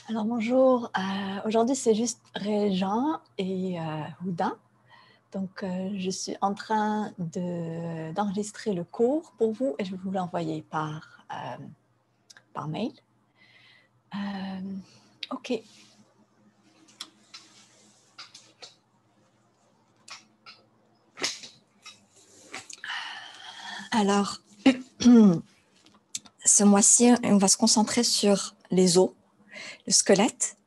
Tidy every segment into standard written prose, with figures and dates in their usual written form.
Alors bonjour, aujourd'hui c'est juste Régent et Houdin. Donc je suis en train d'enregistrer le cours pour vous et je vais vous l'envoyer par mail. Ok. Alors, ce mois-ci, on va se concentrer sur les os, le squelette.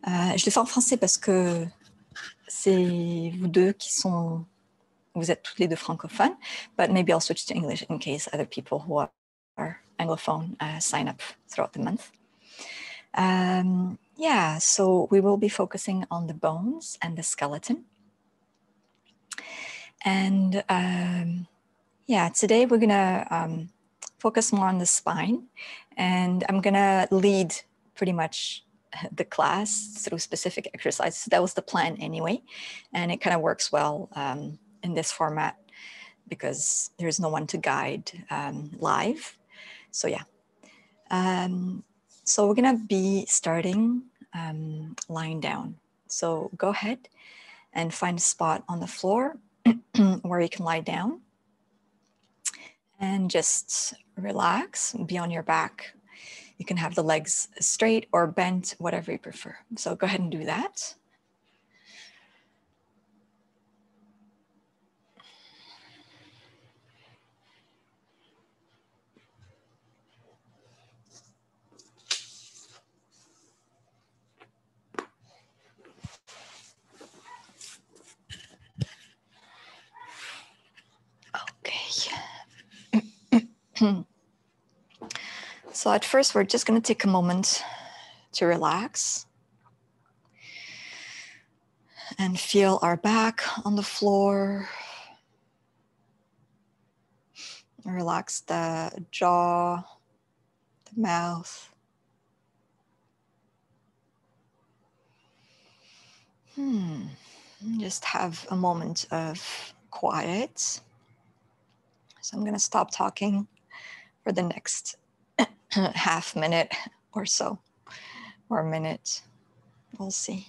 Je le fais en français parce que c'est vous deux qui sont... Vous êtes toutes les deux francophones, but maybe I'll switch to English in case other people who are Anglophone sign up throughout the month. Yeah, so we will be focusing on the bones and the skeleton. And yeah, today we're gonna focus more on the spine, and I'm gonna lead pretty much the class through specific exercises. That was the plan anyway, and it kind of works well in this format because there's no one to guide live. So yeah. So we're gonna be starting lying down. So go ahead and find a spot on the floor where you can lie down and just relax, be on your back. You can have the legs straight or bent, whatever you prefer. So go ahead and do that. So at first, we're just going to take a moment to relax and feel our back on the floor. Relax the jaw, the mouth. Just have a moment of quiet. So I'm going to stop talking for the next half minute or so, or a minute. We'll see.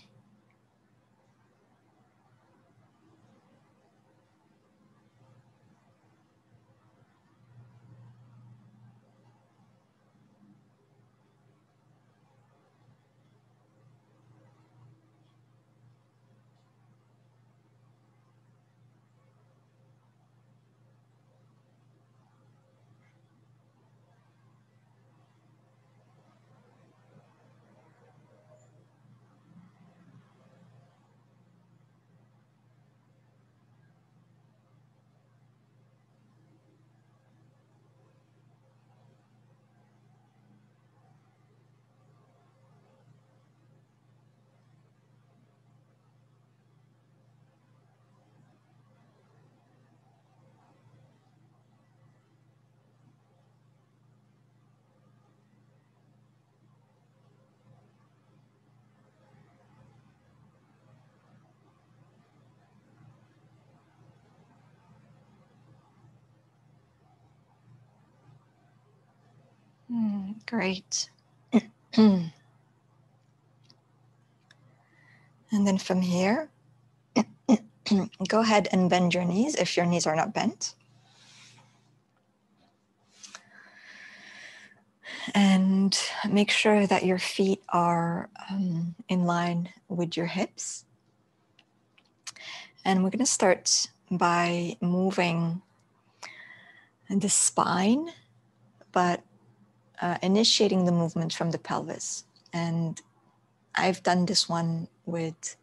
Great. And then from here, go ahead and bend your knees if your knees are not bent. And make sure that your feet are in line with your hips. And we're going to start by moving the spine, but initiating the movement from the pelvis. And I've done this one with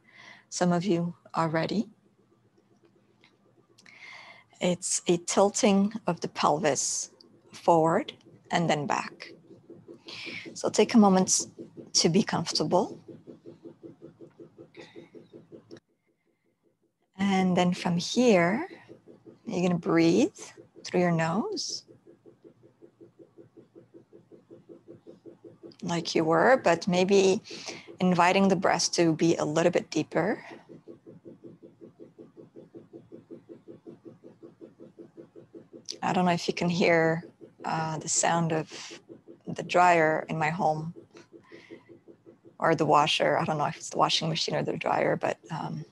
some of you already. It's a tilting of the pelvis forward and then back. So take a moment to be comfortable. And then from here, you're going to breathe through your nose like you were, but maybe inviting the breath to be a little bit deeper. I don't know if you can hear the sound of the dryer in my home. or the washer. I don't know if it's the washing machine or the dryer, but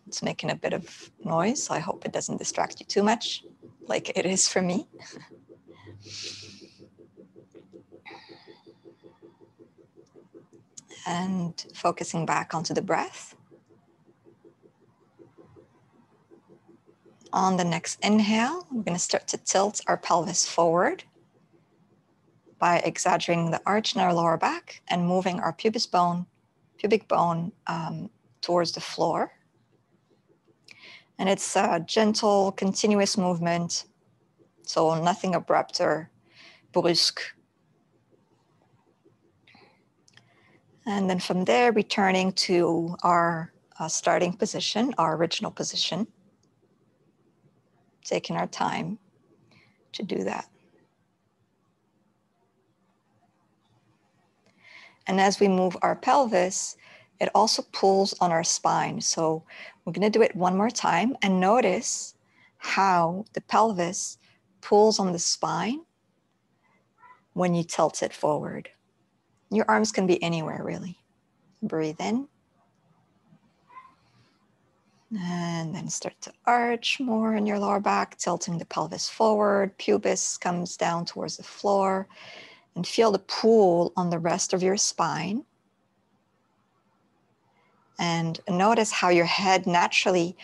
it's making a bit of noise. So I hope it doesn't distract you too much, like it is for me. And focusing back onto the breath. On the next inhale, we're going to start to tilt our pelvis forward by exaggerating the arch in our lower back and moving our pubic bone towards the floor. And it's a gentle, continuous movement, so nothing abrupt or brusque. And then from there, returning to our starting position, our original position, taking our time to do that. And as we move our pelvis, it also pulls on our spine. So we're going to do it one more time and notice how the pelvis pulls on the spine when you tilt it forward. Your arms can be anywhere, really. Breathe in. And then start to arch more in your lower back, tilting the pelvis forward. Pubis comes down towards the floor. And feel the pull on the rest of your spine. And notice how your head naturally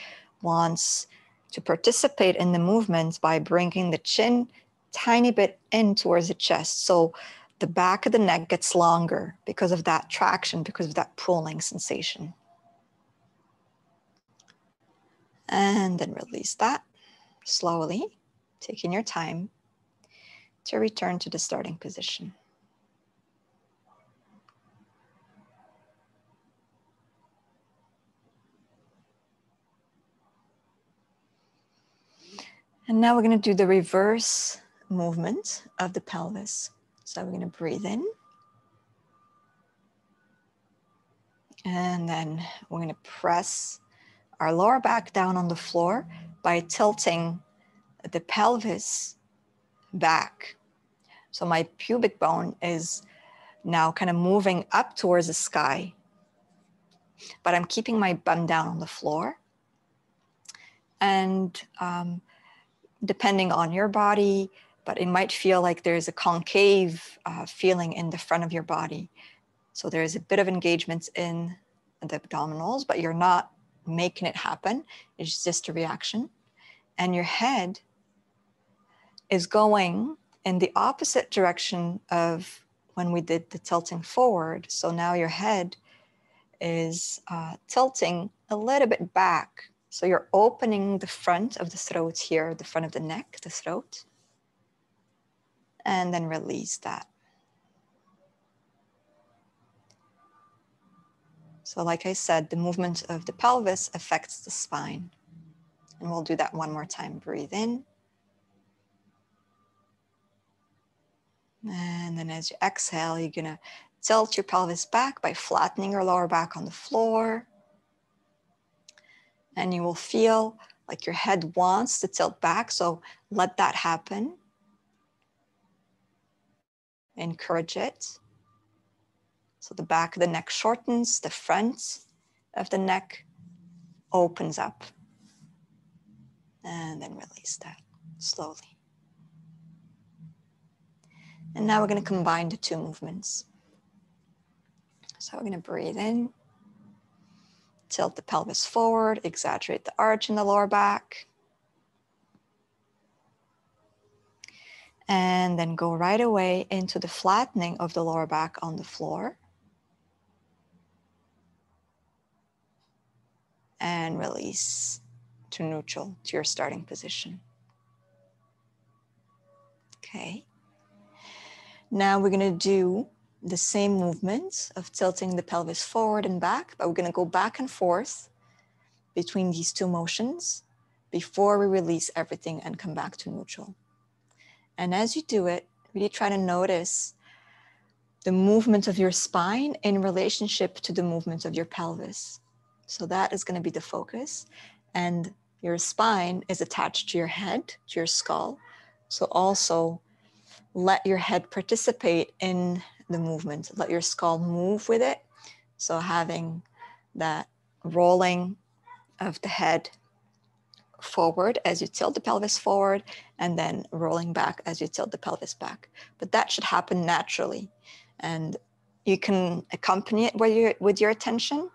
wants to participate in the movement by bringing the chin tiny bit in towards the chest. So the back of the neck gets longer because of that traction, because of that pulling sensation. And then release that slowly, taking your time to return to the starting position. And now we're going to do the reverse movement of the pelvis. So we're going to breathe in. And then we're going to press our lower back down on the floor by tilting the pelvis back. So my pubic bone is now kind of moving up towards the sky, but I'm keeping my bum down on the floor. And depending on your body, but it might feel like there's a concave feeling in the front of your body. So there's a bit of engagement in the abdominals, but you're not making it happen. It's just a reaction. And your head is going in the opposite direction of when we did the tilting forward. So now your head is tilting a little bit back. So you're opening the front of the throat here, the front of the neck, the throat, and then release that. So like I said, the movement of the pelvis affects the spine. And we'll do that one more time. Breathe in. And then as you exhale, you're gonna tilt your pelvis back by flattening your lower back on the floor. And you will feel like your head wants to tilt back, so let that happen. Encourage it. So the back of the neck shortens, the front of the neck opens up. And then release that slowly. And now we're going to combine the two movements. So we're going to breathe in, tilt the pelvis forward, exaggerate the arch in the lower back. And then go right away into the flattening of the lower back on the floor. And release to neutral, to your starting position. Okay. Now we're going to do the same movement of tilting the pelvis forward and back, but we're going to go back and forth between these two motions before we release everything and come back to neutral. And as you do it, really try to notice the movement of your spine in relationship to the movement of your pelvis. So that is going to be the focus. And your spine is attached to your head, to your skull. So also let your head participate in the movement. Let your skull move with it, So having that rolling of the head forward as you tilt the pelvis forward, and then rolling back as you tilt the pelvis back. But that should happen naturally. And you can accompany it with your attention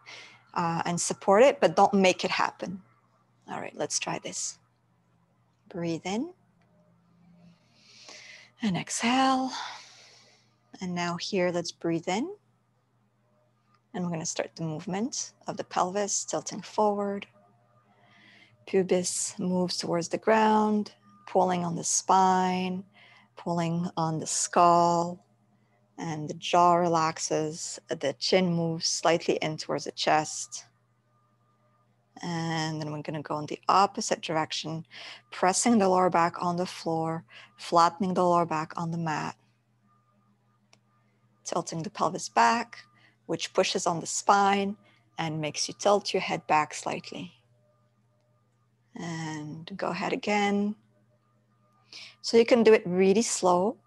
and support it, but don't make it happen. All right, let's try this. Breathe in and exhale. And now here, let's breathe in. And we're going to start the movement of the pelvis, tilting forward. Pubis moves towards the ground, pulling on the spine, pulling on the skull, and the jaw relaxes. The chin moves slightly in towards the chest. And then we're going to go in the opposite direction, pressing the lower back on the floor, flattening the lower back on the mat, tilting the pelvis back, which pushes on the spine and makes you tilt your head back slightly. And go ahead again. So you can do it really slow,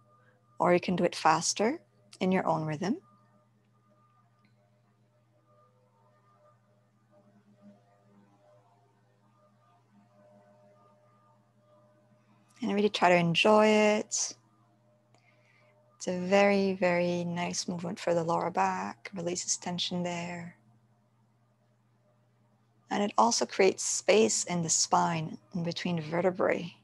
or you can do it faster in your own rhythm. And really try to enjoy it. It's a very, very nice movement for the lower back, releases tension there. And it also creates space in the spine, in between vertebrae.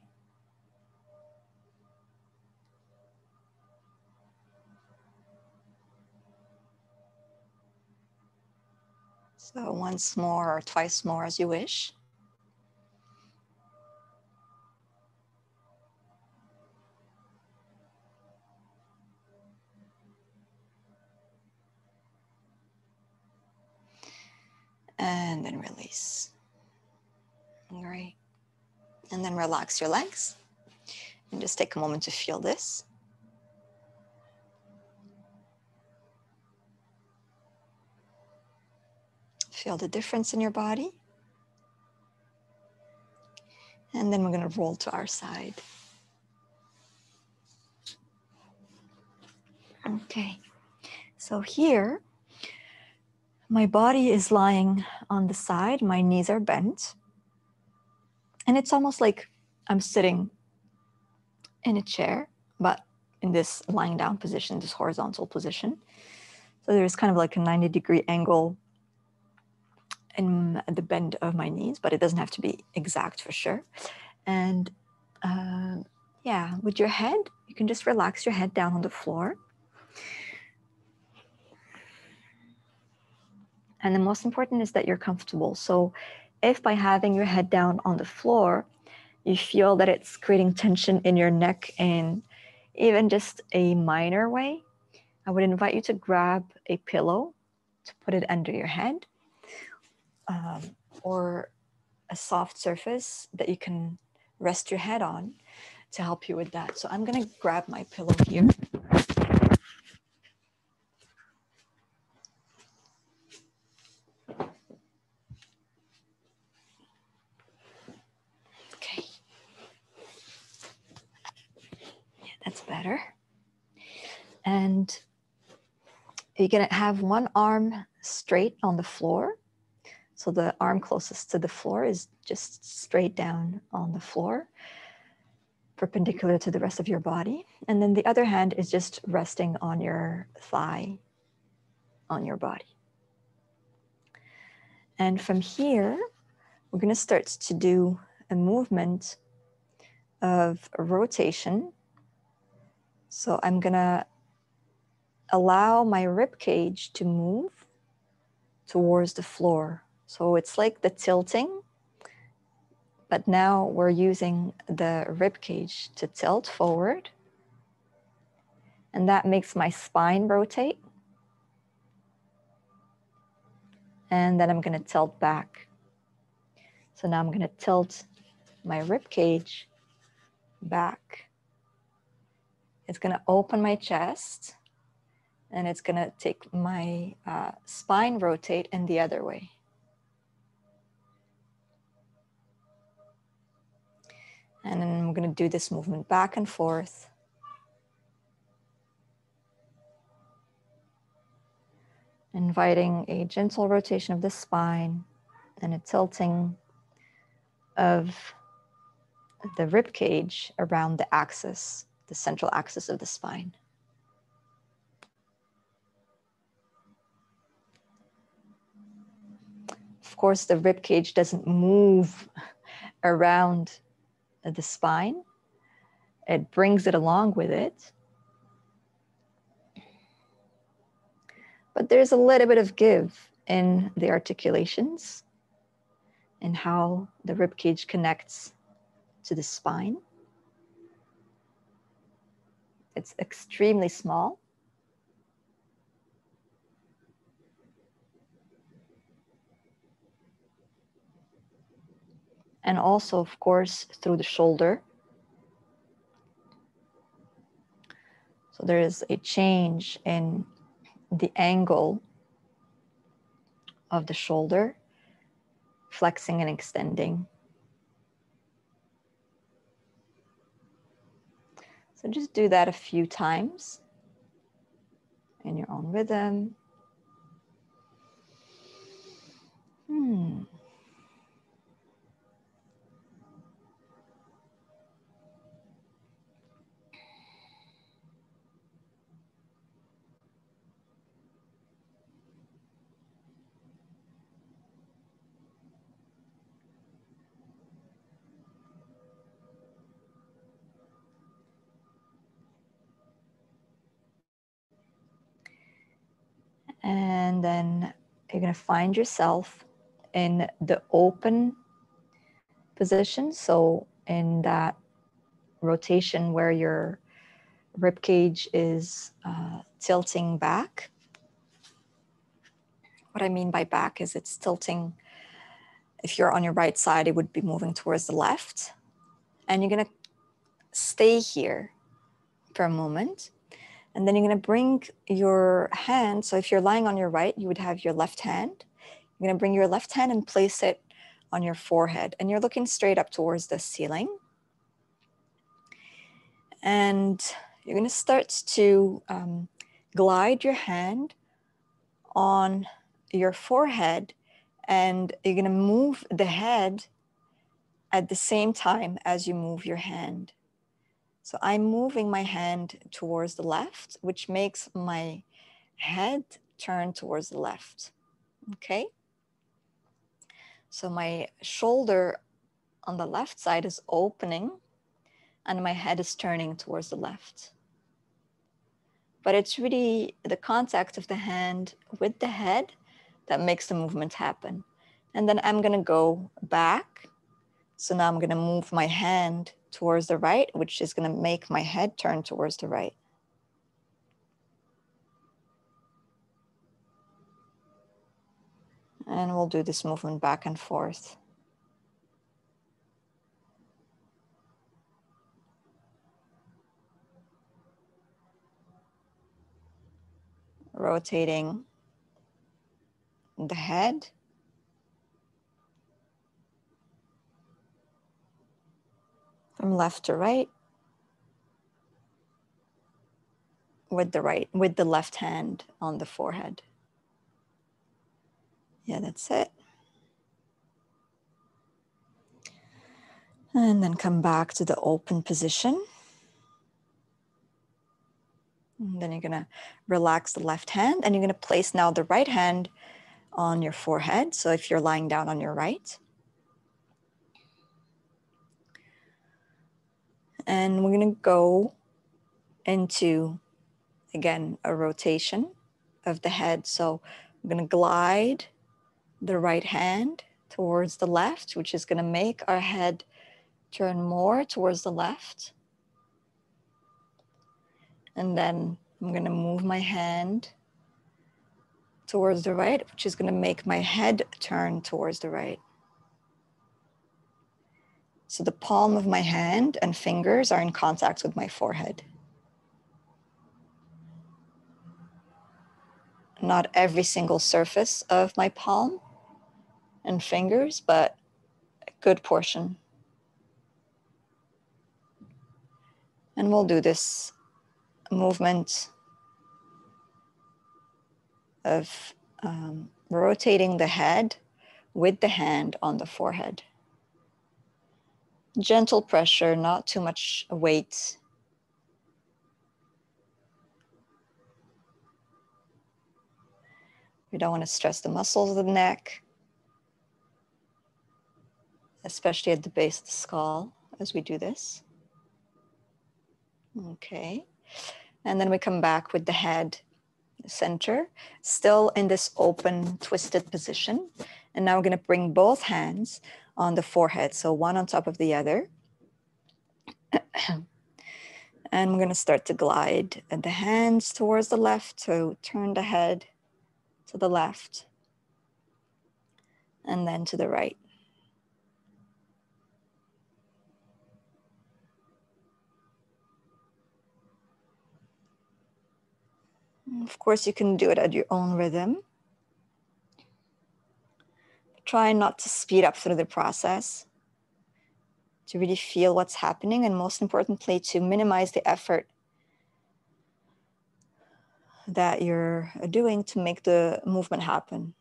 So once more or twice more as you wish. And then release. All right. And then relax your legs. And just take a moment to feel this. Feel the difference in your body. And then we're going to roll to our side. Okay. So here, my body is lying on the side. My knees are bent. And it's almost like I'm sitting in a chair, but in this lying down position, this horizontal position. So there's kind of like a 90-degree angle in the bend of my knees, but it doesn't have to be exact for sure. And yeah, with your head, you can just relax your head down on the floor. And the most important is that you're comfortable. So if by having your head down on the floor, you feel that it's creating tension in your neck in even just a minor way, I would invite you to grab a pillow to put it under your head, or a soft surface that you can rest your head on to help you with that. So I'm gonna grab my pillow here. Okay. Yeah, that's better. And you're gonna have one arm straight on the floor. So the arm closest to the floor is just straight down on the floor, perpendicular to the rest of your body. And then the other hand is just resting on your thigh on your body. And from here, we're going to start to do a movement of rotation. So I'm going to allow my rib cage to move towards the floor. So it's like the tilting, but now we're using the rib cage to tilt forward. And that makes my spine rotate. And then I'm going to tilt back. So now I'm going to tilt my rib cage back. It's going to open my chest, and it's going to take my spine rotate in the other way. And then I'm going to do this movement back and forth. inviting a gentle rotation of the spine and a tilting of the rib cage around the axis, the central axis of the spine. Of course, the rib cage doesn't move around the spine. It brings it along with it. But there's a little bit of give in the articulations and how the rib cage connects to the spine. It's extremely small. And also, of course, through the shoulder. So there is a change in the angle of the shoulder, flexing and extending. So just do that a few times in your own rhythm. And then you're going to find yourself in the open position. So in that rotation where your rib cage is tilting back. What I mean by back is it's tilting. If you're on your right side, it would be moving towards the left. And you're going to stay here for a moment. And then you're going to bring your hand. So if you're lying on your right, you would have your left hand. You're going to bring your left hand and place it on your forehead. And you're looking straight up towards the ceiling. And you're going to start to glide your hand on your forehead. And you're going to move the head at the same time as you move your hand. So I'm moving my hand towards the left, which makes my head turn towards the left. Okay? So my shoulder on the left side is opening and my head is turning towards the left. But it's really the contact of the hand with the head that makes the movement happen. And then I'm going to go back. So now I'm going to move my hand towards the right, which is going to make my head turn towards the right. And we'll do this movement back and forth. Rotating the head. From left to right. With the left hand on the forehead. Yeah, that's it. And then come back to the open position. And then you're going to relax the left hand and you're going to place now the right hand on your forehead. So if you're lying down on your right. And we're going to go into, again, a rotation of the head. So I'm going to glide the right hand towards the left, which is going to make our head turn more towards the left. And then I'm going to move my hand towards the right, which is going to make my head turn towards the right. So the palm of my hand and fingers are in contact with my forehead. Not every single surface of my palm and fingers, but a good portion. And we'll do this movement of rotating the head with the hand on the forehead. Gentle pressure, not too much weight. We don't want to stress the muscles of the neck, especially at the base of the skull as we do this. Okay. And then we come back with the head center, still in this open, twisted position. And now we're going to bring both hands on the forehead. So one on top of the other. And we're going to start to glide the hands towards the left. So turn the head to the left and then to the right. Of course, you can do it at your own rhythm. Try not to speed up through the process, to really feel what's happening, and most importantly, to minimize the effort that you're doing to make the movement happen.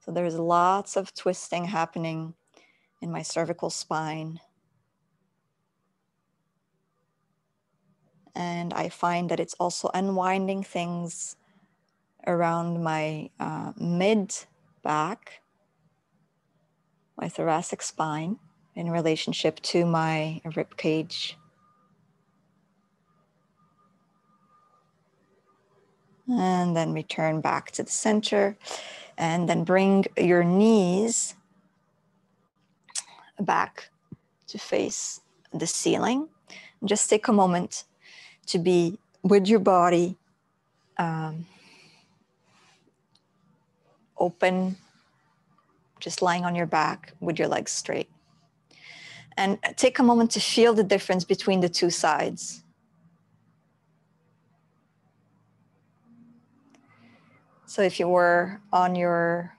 So there's lots of twisting happening in my cervical spine. And I find that it's also unwinding things around my mid back, my thoracic spine, in relationship to my rib cage. And then return back to the center, and then bring your knees back to face the ceiling. Just take a moment to be with your body open, just lying on your back with your legs straight. And take a moment to feel the difference between the two sides. So if you were on your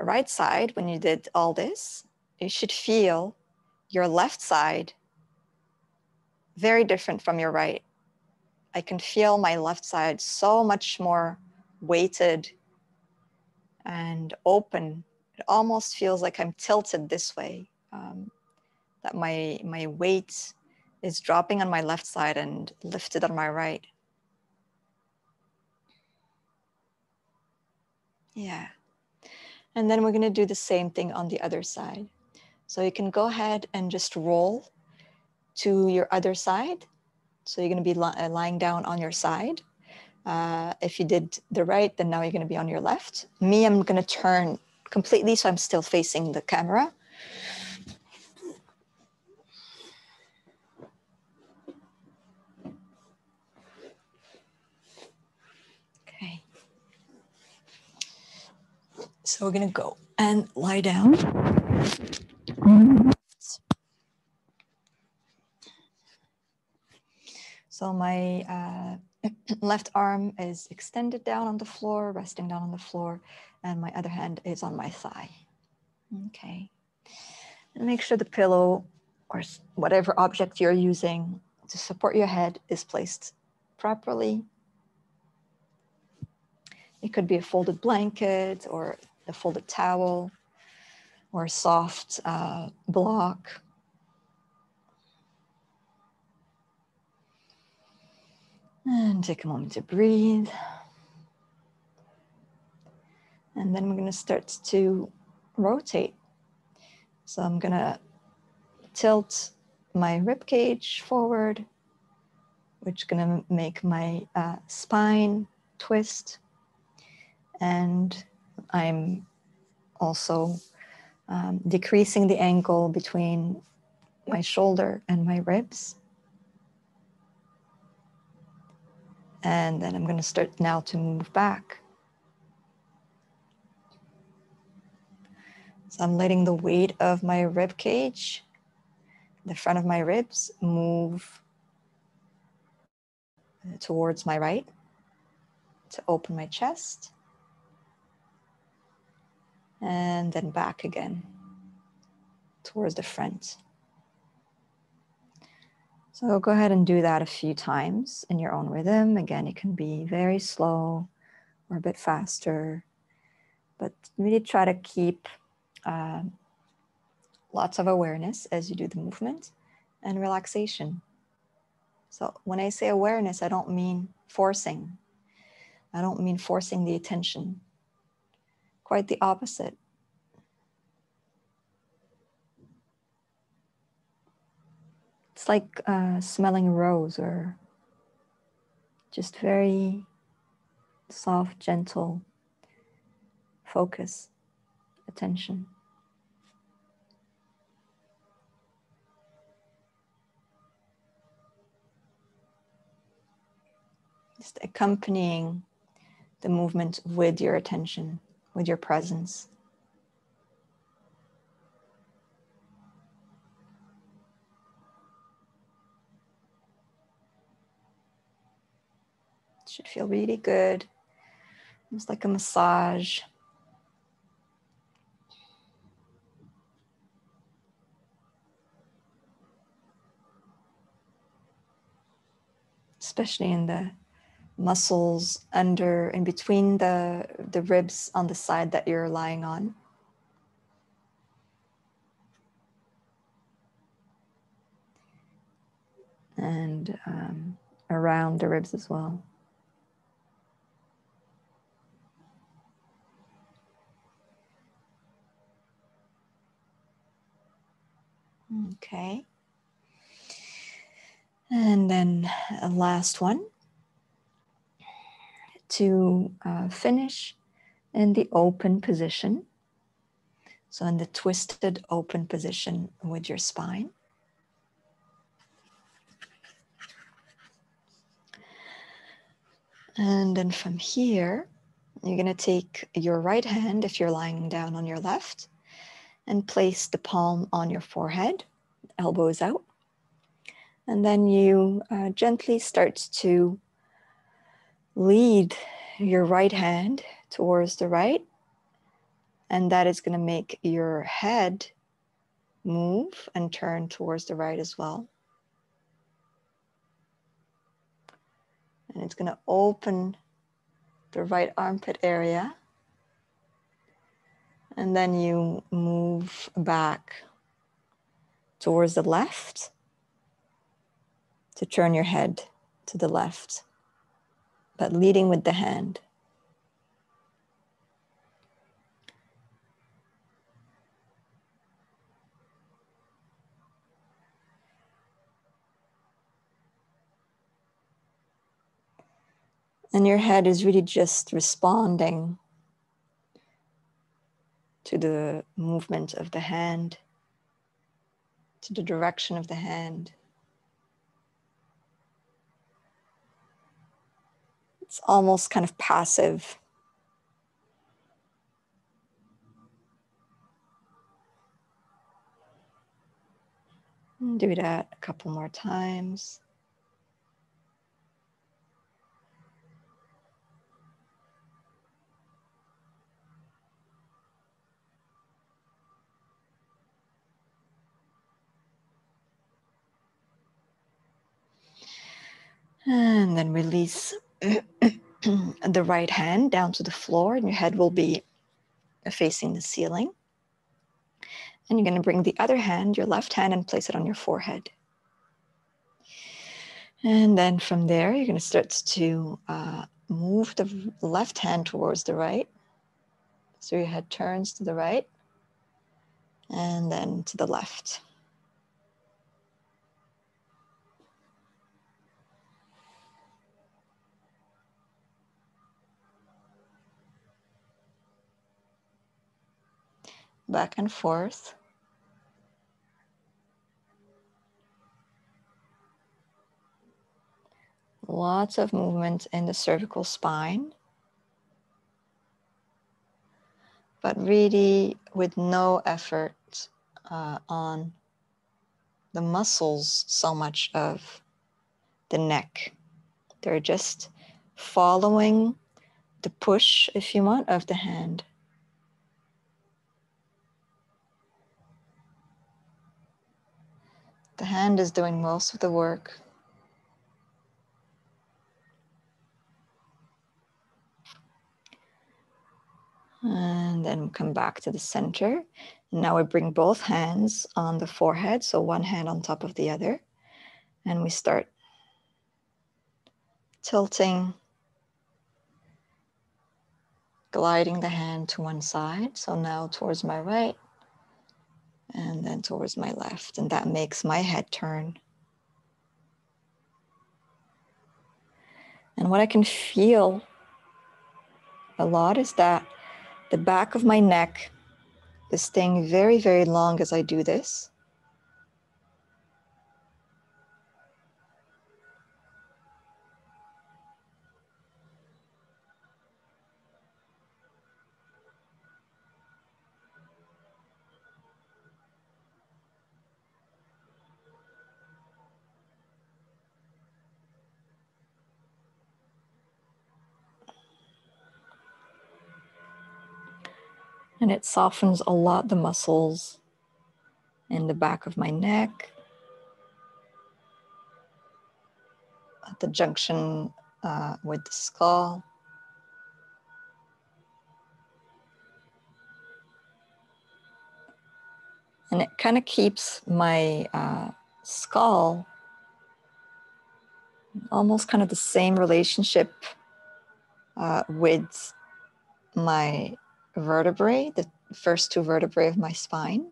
right side when you did all this, you should feel your left side very different from your right. I can feel my left side so much more weighted and open. It almost feels like I'm tilted this way, that my weight is dropping on my left side and lifted on my right. Yeah. And then we're going to do the same thing on the other side. So you can go ahead and just roll to your other side. So you're going to be lying down on your side. If you did the right, then now you're going to be on your left. Me, I'm going to turn completely, so I'm still facing the camera. Okay. So we're going to go and lie down. So my left arm is extended down on the floor, resting down on the floor, and my other hand is on my thigh. Okay. And make sure the pillow or whatever object you're using to support your head is placed properly. It could be a folded blanket or a folded towel or a soft block. And take a moment to breathe. And then we're going to start to rotate. So I'm going to tilt my rib cage forward, which is going to make my spine twist. And I'm also decreasing the angle between my shoulder and my ribs. And then I'm going to start now to move back. So I'm letting the weight of my rib cage, the front of my ribs, move towards my right to open my chest. And then back again towards the front. So go ahead and do that a few times in your own rhythm. Again, it can be very slow or a bit faster, but really try to keep lots of awareness as you do the movement and relaxation. So when I say awareness, I don't mean forcing. I don't mean forcing the attention. Quite the opposite. It's like smelling a rose, or just very soft, gentle focus, attention. Just accompanying the movement with your attention, with your presence. It should feel really good. It's like a massage. Especially in the muscles under, in between the ribs on the side that you're lying on. And around the ribs as well. Okay. And then a last one to finish in the open position. So in the twisted open position with your spine. And then from here, you're going to take your right hand, if you're lying down on your left, and place the palm on your forehead, elbows out. And then you gently start to lead your right hand towards the right. And that is going to make your head move and turn towards the right as well. And it's going to open the right armpit area. And then you move back towards the left to turn your head to the left, but leading with the hand. And your head is really just responding to the movement of the hand, to the direction of the hand. It's almost kind of passive. And do that a couple more times. And then release the right hand down to the floor, and your head will be facing the ceiling. And you're going to bring the other hand, your left hand, and place it on your forehead. And then from there, you're going to start to move the left hand towards the right. So your head turns to the right and then to the left. Back and forth. Lots of movement in the cervical spine, but really with no effort on the muscles so much of the neck. They're just following the push, if you want, of the hand. The hand is doing most of the work. And then come back to the center. And now we bring both hands on the forehead, so one hand on top of the other. And we start tilting, gliding the hand to one side. So now towards my right and then towards my left. And that makes my head turn. And what I can feel a lot is that the back of my neck is staying very, very long as I do this. And it softens a lot the muscles in the back of my neck, at the junction with the skull. And it kind of keeps my skull almost kind of the same relationship with my vertebrae, the first two vertebrae of my spine.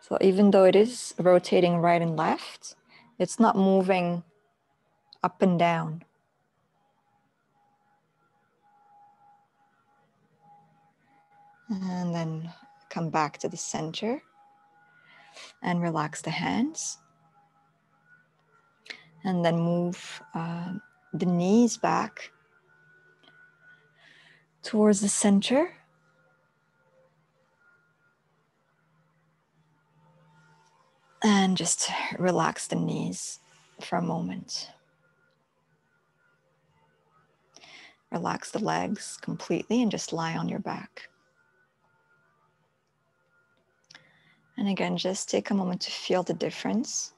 So even though it is rotating right and left, it's not moving up and down. And then come back to the center and relax the hands. And then move the knees back towards the center. And just relax the knees for a moment. Relax the legs completely and just lie on your back. And again, just take a moment to feel the difference.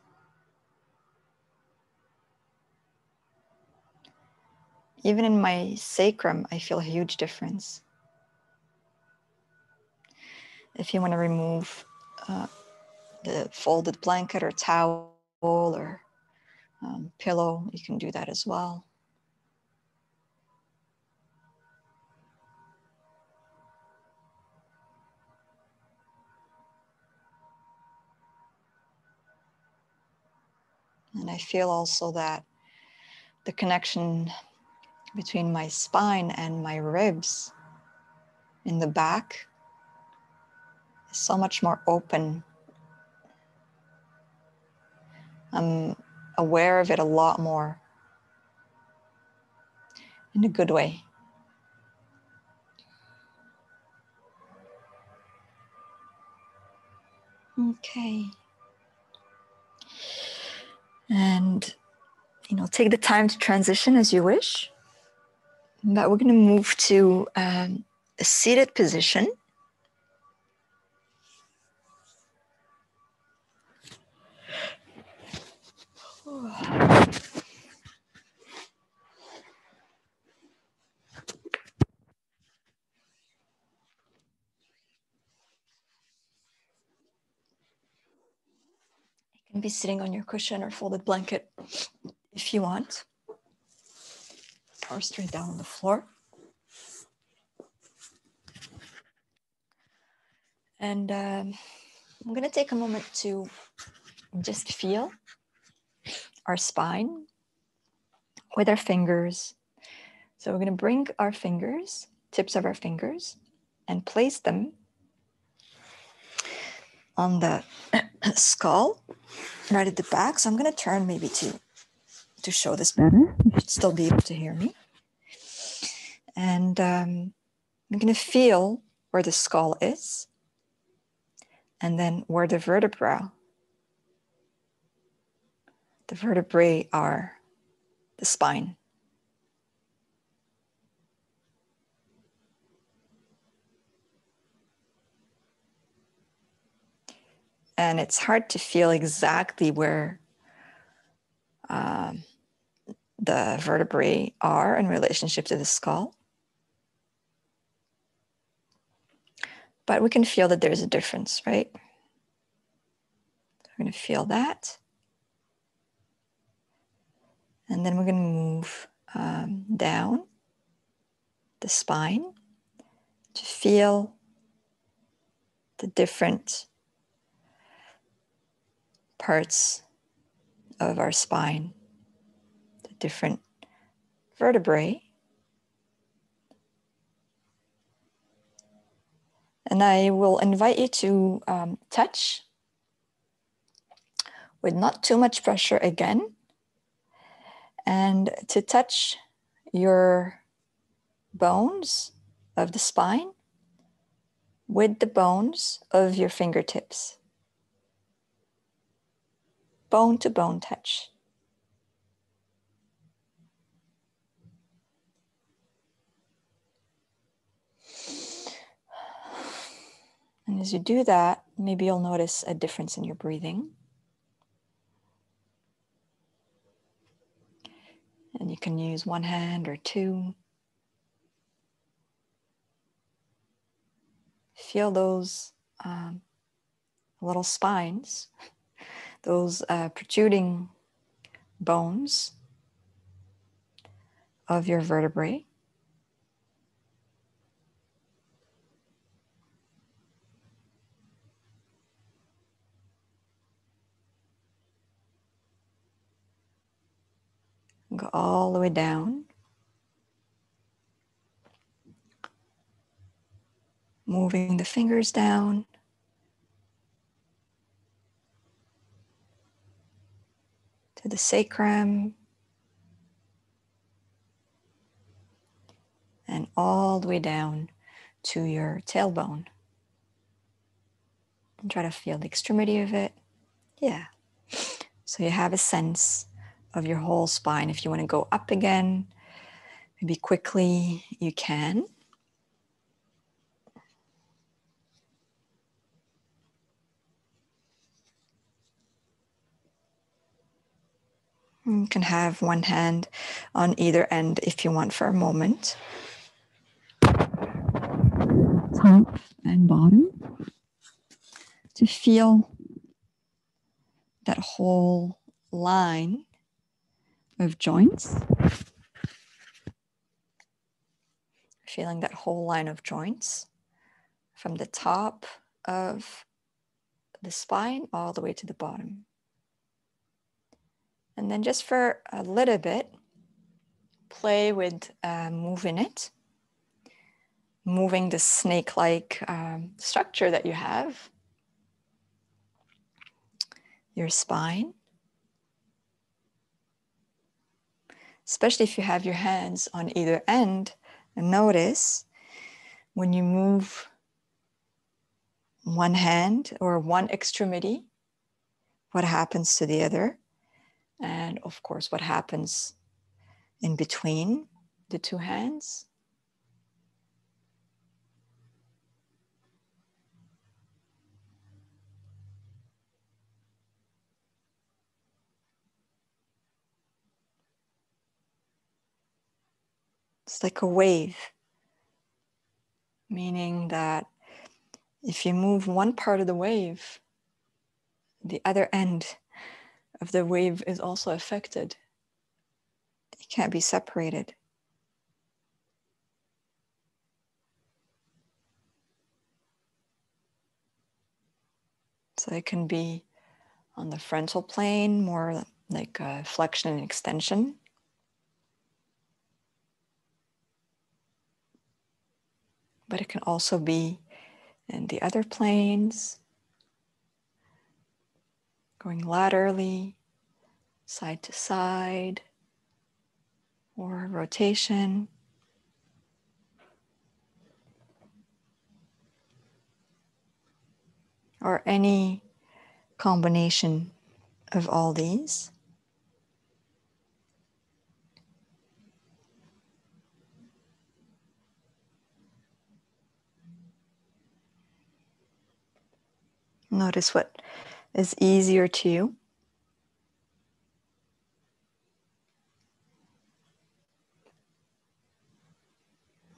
Even in my sacrum, I feel a huge difference. If you want to remove the folded blanket or towel or pillow, you can do that as well. And I feel also that the connection between my spine and my ribs in the back is so much more open. I'm aware of it a lot more in a good way. Okay. And, take the time to transition as you wish. But we're going to move to a seated position. You can be sitting on your cushion or folded blanket if you want, or straight down on the floor. And I'm going to take a moment to just feel our spine with our fingers. So we're going to bring our fingers, tips of our fingers, and place them on the skull right at the back. So I'm going to turn maybe to show this better. You should still be able to hear me. And I'm going to feel where the skull is, and then where the vertebrae are the spine. And it's hard to feel exactly where the vertebrae are in relationship to the skull. But we can feel that there's a difference, right? We're going to feel that. And then we're going to move down the spine to feel the different parts of our spine, the different vertebrae. And I will invite you to touch with not too much pressure again, and to touch your bones of the spine with the bones of your fingertips. Bone to bone touch. And as you do that, maybe you'll notice a difference in your breathing. And you can use one hand or two. Feel those little spines, those protruding bones of your vertebrae. Go all the way down. Moving the fingers down. To the sacrum. And all the way down to your tailbone. And try to feel the extremity of it. Yeah. So you have a sense of your whole spine. If you want to go up again, maybe quickly, you can. You can have one hand on either end if you want for a moment. Top and bottom. To feel that whole line of joints. Feeling that whole line of joints from the top of the spine all the way to the bottom. And then just for a little bit, play with moving it. Moving the snake-like structure that you have. Your spine. Especially if you have your hands on either end. And notice when you move one hand or one extremity, what happens to the other. And of course, what happens in between the two hands. It's like a wave, meaning that if you move one part of the wave, the other end of the wave is also affected. It can't be separated. So it can be on the frontal plane, more like flexion and extension. But it can also be in the other planes, going laterally, side to side, or rotation. Or any combination of all these. Notice what is easier to you.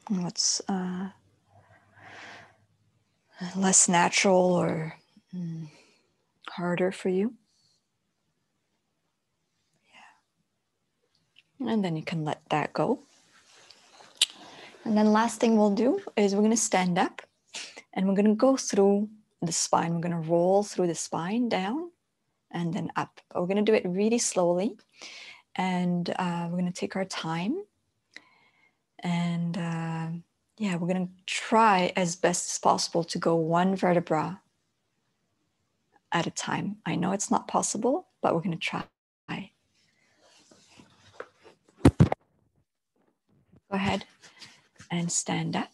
And what's less natural or harder for you. Yeah. And then you can let that go. And then last thing we'll do is we're going to stand up and we're going to go through the spine. We're going to roll through the spine down and then up. But we're going to do it really slowly. And we're going to take our time. And yeah, we're going to try as best as possible to go one vertebra at a time. I know it's not possible, but we're going to try. Go ahead and stand up.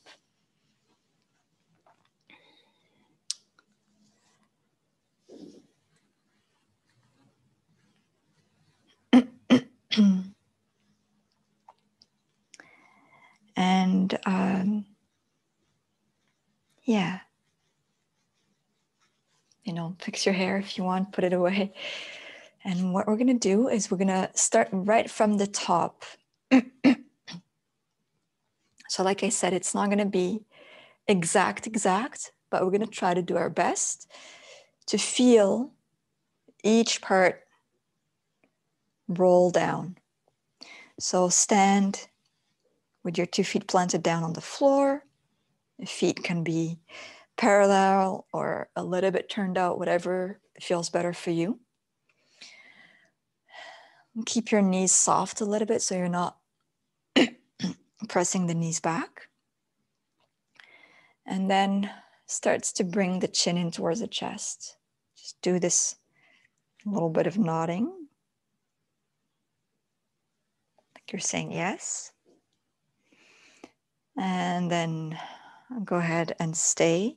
And yeah, you know, fix your hair if you want, put it away. And what we're going to do is we're going to start right from the top. So like I said, it's not going to be exact, but we're going to try to do our best to feel each part roll down. So stand with your 2 feet planted down on the floor. The feet can be parallel or a little bit turned out, whatever feels better for you. Keep your knees soft a little bit so you're not pressing the knees back. And then starts to bring the chin in towards the chest. Just do this little bit of nodding. Like you're saying yes. And then go ahead and stay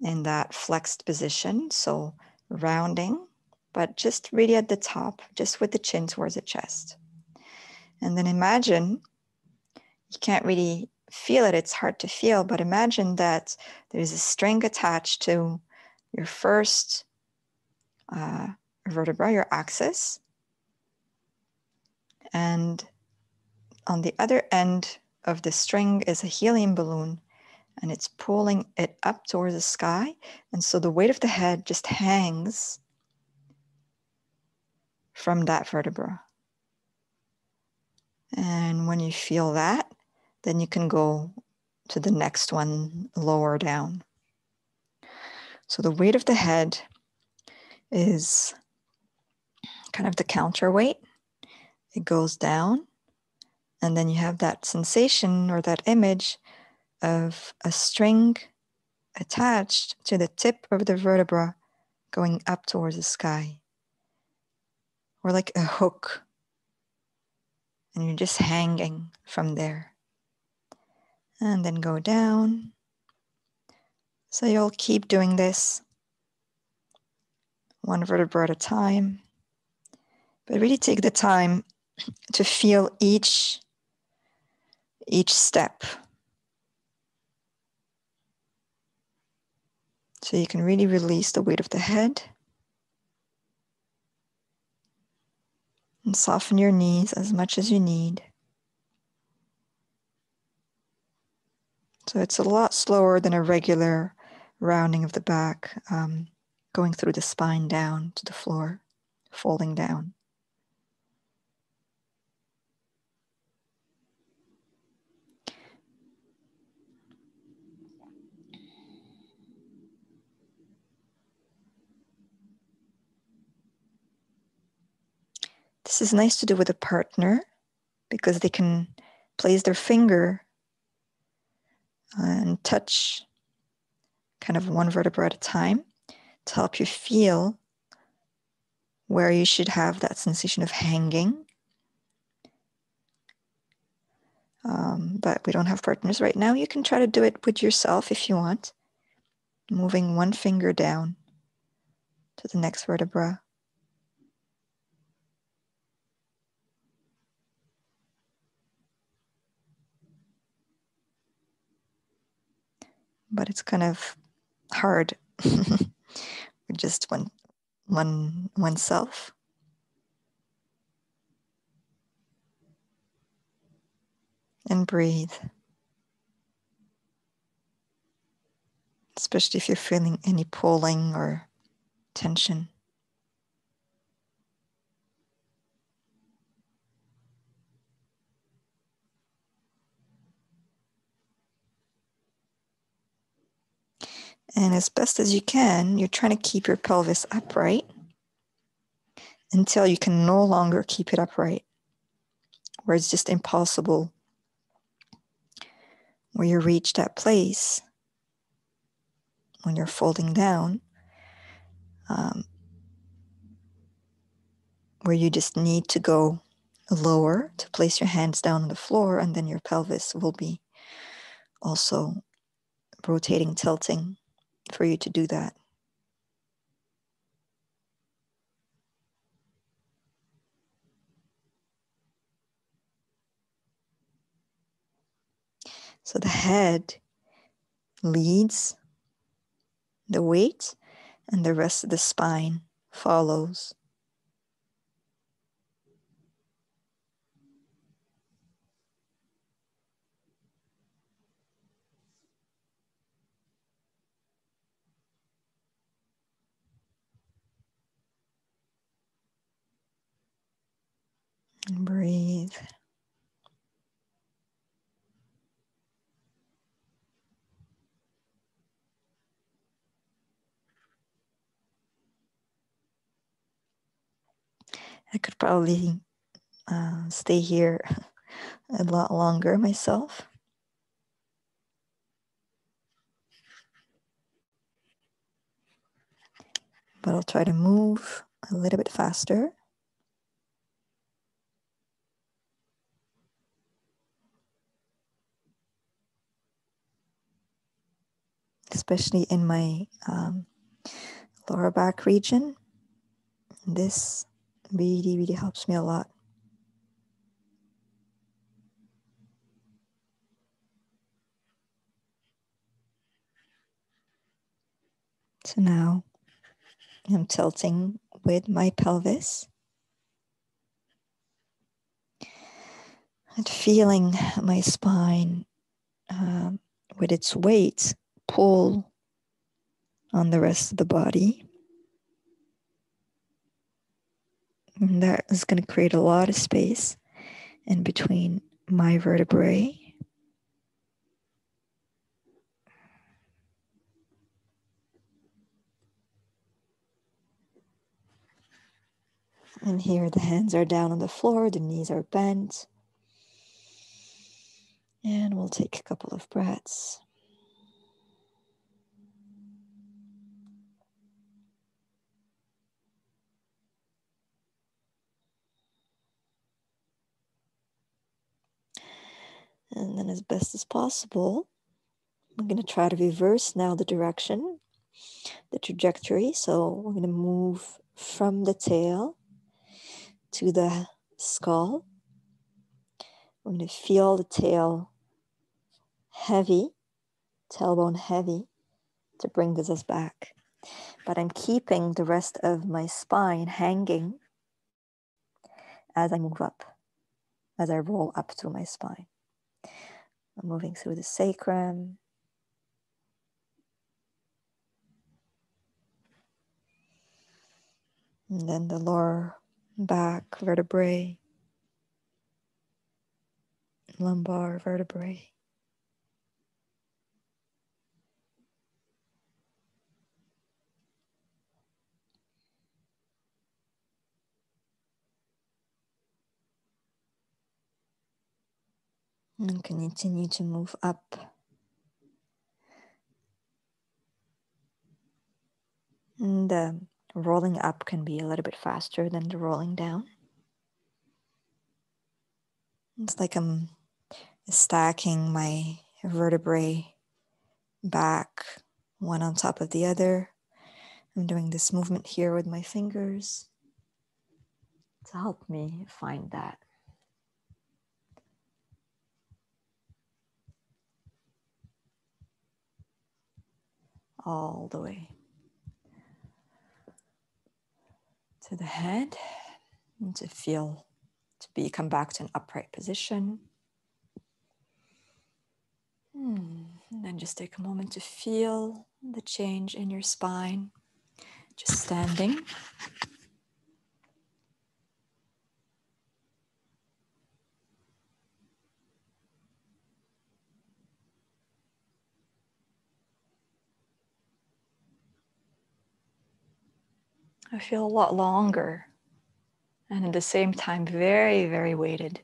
in that flexed position. So rounding, but just really at the top, just with the chin towards the chest. And then imagine, you can't really feel it, it's hard to feel, but imagine that there's a string attached to your first vertebra, your axis. And on the other end of the string is a helium balloon, and it's pulling it up towards the sky. And so the weight of the head just hangs from that vertebra. And when you feel that, then you can go to the next one lower down. So the weight of the head is kind of the counterweight. It goes down, and then you have that sensation or that image of a string attached to the tip of the vertebra going up towards the sky, or like a hook, and you're just hanging from there. And then go down. So you'll keep doing this one vertebra at a time, but really take the time to feel each step. So you can really release the weight of the head and soften your knees as much as you need. So it's a lot slower than a regular rounding of the back, going through the spine down to the floor, folding down. This is nice to do with a partner because they can place their finger and touch kind of one vertebra at a time to help you feel where you should have that sensation of hanging. But we don't have partners right now. You can try to do it with yourself if you want, moving one finger down to the next vertebra. But it's kind of hard just oneself. And breathe. Especially if you're feeling any pulling or tension. And as best as you can, you're trying to keep your pelvis upright until you can no longer keep it upright, where it's just impossible, where you reach that place when you're folding down, where you just need to go lower to place your hands down on the floor, and then your pelvis will be also rotating, tilting for you to do that. So the head leads the weight, and the rest of the spine follows. And breathe. I could probably stay here a lot longer myself. But I'll try to move a little bit faster. Especially in my lower back region. This really, really helps me a lot. So now I'm tilting with my pelvis and feeling my spine with its weight pull on the rest of the body. And that is going to create a lot of space in between my vertebrae. And here the hands are down on the floor, the knees are bent. And we'll take a couple of breaths. And then as best as possible, I'm going to try to reverse now the direction, the trajectory. So we're going to move from the tail to the skull. We're going to feel the tail heavy, tailbone heavy, to bring this back. But I'm keeping the rest of my spine hanging as I move up, as I roll up through my spine. I'm moving through the sacrum, and then the lower back vertebrae, lumbar vertebrae. And continue to move up. And the rolling up can be a little bit faster than the rolling down. It's like I'm stacking my vertebrae back, one on top of the other. I'm doing this movement here with my fingers to help me find that. All the way. to the head, and to come back to an upright position. And then just take a moment to feel the change in your spine, just standing. I feel a lot longer, and at the same time, very, very weighted,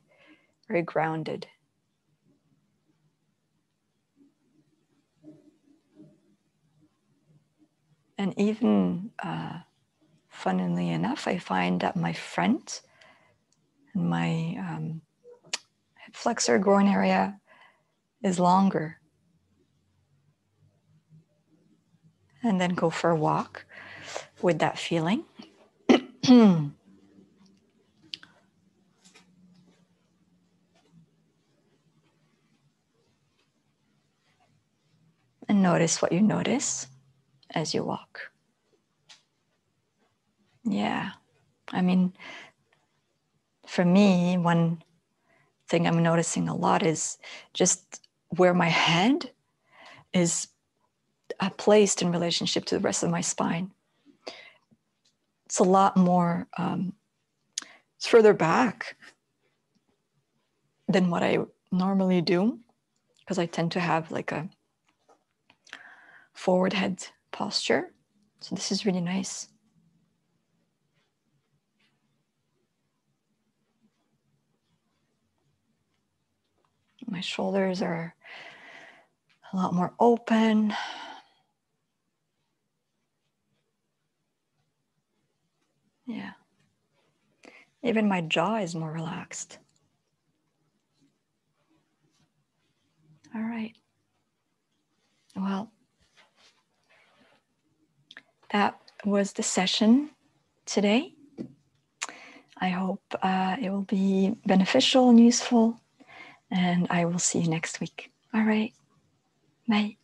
very grounded. And even, funnily enough, I find that my front and my hip flexor groin area is longer. And then go for a walk with that feeling. And notice what you notice as you walk. Yeah, I mean, for me, one thing I'm noticing a lot is just where my head is placed in relationship to the rest of my spine. It's a lot more, it's further back than what I normally do, because I tend to have like a forward head posture. So this is really nice. My shoulders are a lot more open. Yeah. Even my jaw is more relaxed. All right. Well, that was the session today. I hope it will be beneficial and useful, and I will see you next week. All right. Bye.